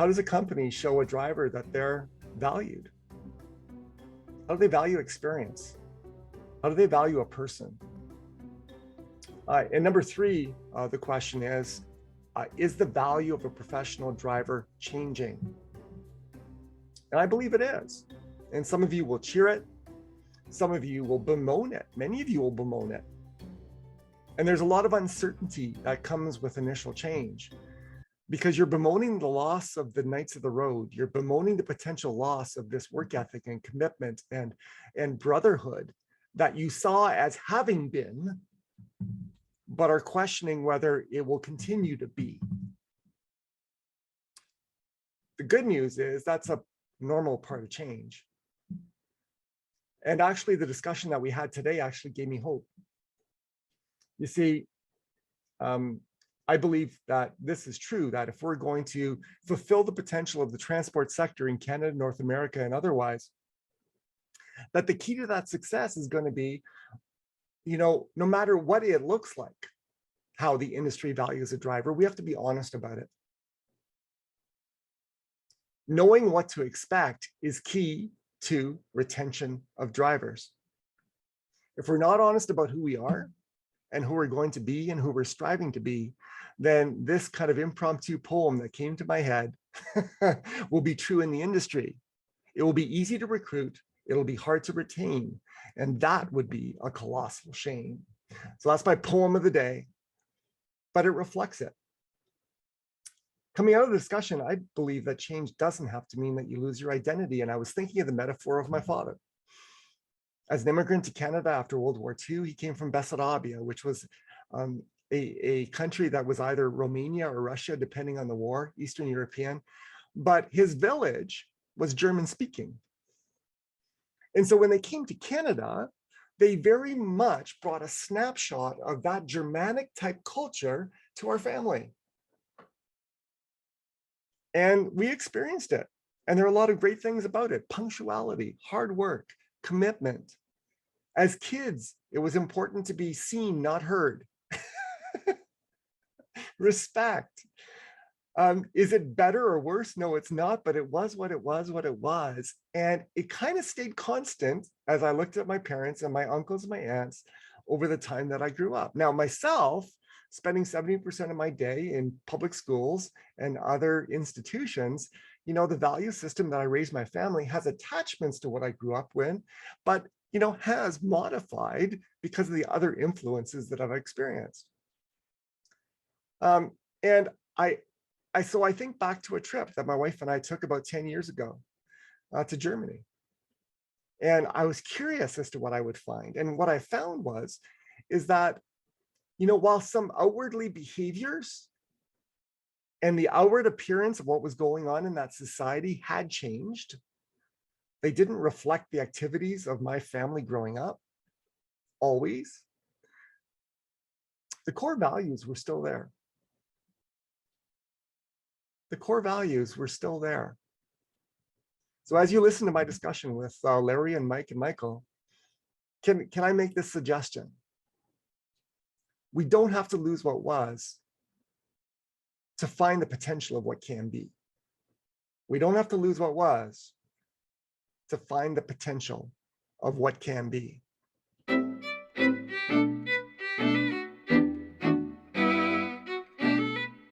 How does a company show a driver that they're valued? How do they value experience? How do they value a person? And number three, the question is the value of a professional driver changing? And I believe it is. And some of you will cheer it. Some of you will bemoan it. Many of you will bemoan it. And there's a lot of uncertainty that comes with initial change, because you're bemoaning the loss of the knights of the road. You're bemoaning the potential loss of this work ethic and commitment and brotherhood that you saw as having been, but are questioning whether it will continue to be. The good news is that's a normal part of change. And actually, the discussion that we had today actually gave me hope. You see, I believe that this is true, that if we're going to fulfill the potential of the transport sector in Canada, North America, and otherwise, that the key to that success is going to be, no matter what it looks like, how the industry values a driver, we have to be honest about it. Knowing what to expect is key to retention of drivers. If we're not honest about who we are and who we're going to be and who we're striving to be, then this kind of impromptu poem that came to my head will be true in the industry. It will be easy to recruit. It'll be hard to retain. And that would be a colossal shame. So that's my poem of the day, but it reflects it. Coming out of the discussion, I believe that change doesn't have to mean that you lose your identity. And I was thinking of the metaphor of my father. As an immigrant to Canada after World War II, he came from Bessarabia, which was a country that was either Romania or Russia, depending on the war, Eastern European. But his village was German speaking. And so when they came to Canada, they very much brought a snapshot of that Germanic type culture to our family. And we experienced it. And there are a lot of great things about it: punctuality, hard work, commitment. As kids, it was important to be seen, not heard. Respect. Is it better or worse? No, it's not, but it was what it was. And it kind of stayed constant as I looked at my parents and my uncles and my aunts over the time that I grew up. Now, myself, spending 70% of my day in public schools and other institutions, the value system that I raised my family has attachments to what I grew up with, but, has modified because of the other influences that I've experienced. And so I think back to a trip that my wife and I took about 10 years ago to Germany. And I was curious as to what I would find. And what I found is that, while some outwardly behaviors and the outward appearance of what was going on in that society had changed, they didn't reflect the activities of my family growing up, always. The core values were still there. The core values were still there. So as you listen to my discussion with Larry and Mike and Michael, can I make this suggestion? We don't have to lose what was to find the potential of what can be. We don't have to lose what was to find the potential of what can be.